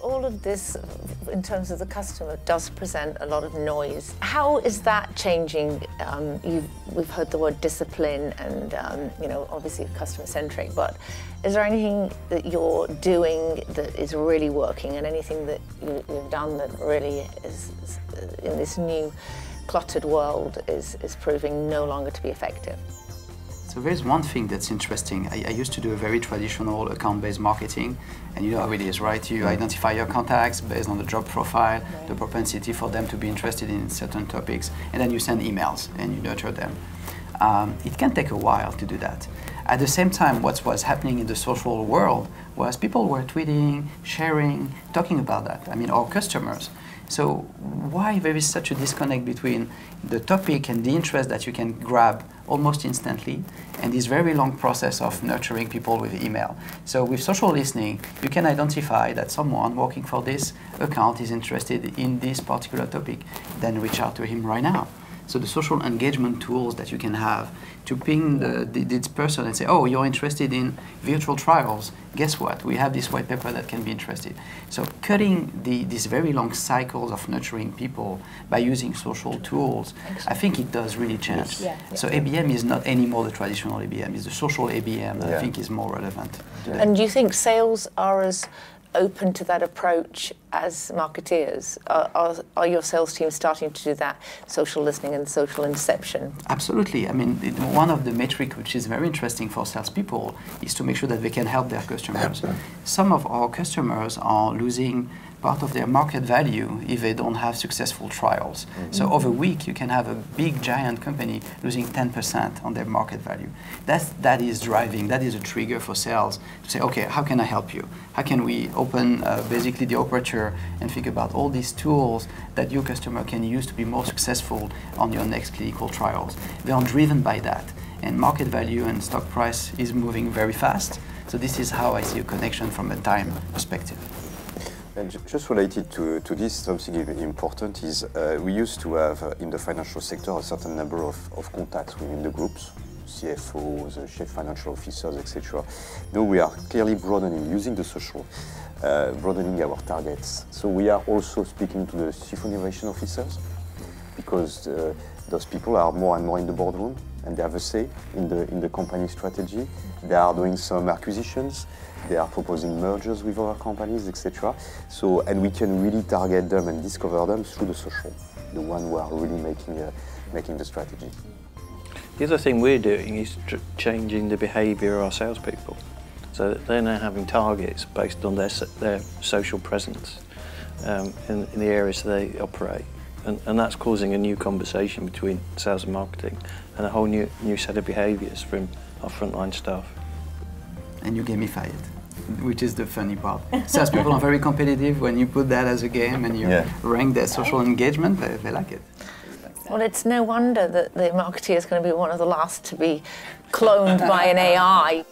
all of this, in terms of the customer, does present a lot of noise. How is that changing? We've heard the word discipline and, you know, obviously customer-centric, but is there anything that you're doing that is really working and anything that you've done that really is in this new cluttered world is proving no longer to be effective? So there's one thing that's interesting. I used to do a very traditional account-based marketing, and you know how it is, right? You identify your contacts based on the job profile, the propensity for them to be interested in certain topics, and then you send emails and you nurture them. It can take a while to do that. At the same time, what was happening in the social world was people were tweeting, sharing, talking about that. I mean, our customers. So why there is such a disconnect between the topic and the interest that you can grab almost instantly and this very long process of nurturing people with email? So with social listening, you can identify that someone working for this account is interested in this particular topic, then reach out to him right now. So the social engagement tools that you can have to ping this person and say, oh, you're interested in virtual trials, guess what? We have this white paper that can be interested. So cutting these very long cycles of nurturing people by using social tools, I think it does really change. So ABM is not anymore the traditional ABM, it's the social ABM that I think is more relevant today. And do you think sales are as open to that approach as marketeers? Are your sales teams starting to do that social listening and social inception? Absolutely. I mean, one of the metrics which is very interesting for salespeople is to make sure that they can help their customers. Some of our customers are losing part of their market value if they don't have successful trials. So over a week, you can have a big, giant company losing 10% on their market value. That is driving, that is a trigger for sales to say, okay, how can I help you? How can we open basically the aperture and think about all these tools that your customer can use to be more successful on your next clinical trials? They are driven by that. And market value and stock price is moving very fast. So this is how I see a connection from a time perspective. And just related to this, something important is we used to have in the financial sector a certain number of contacts within the groups, CFOs, chief financial officers, etc. Now we are clearly broadening, using the social, broadening our targets. So we are also speaking to the chief innovation officers because those people are more and more in the boardroom and they have a say in the company strategy. They are doing some acquisitions. They are proposing mergers with other companies, etc. So, and we can really target them and discover them through the social, the one who are really making the strategy. The other thing we're doing is changing the behaviour of our salespeople, so that they're now having targets based on their social presence in the areas they operate, and that's causing a new conversation between sales and marketing, and a whole new set of behaviours from our frontline staff. And you gamify it, which is the funny part. Salespeople are very competitive. When you put that as a game and you rank their social engagement, they like it. Well, it's no wonder that the marketeer is going to be one of the last to be cloned by an AI.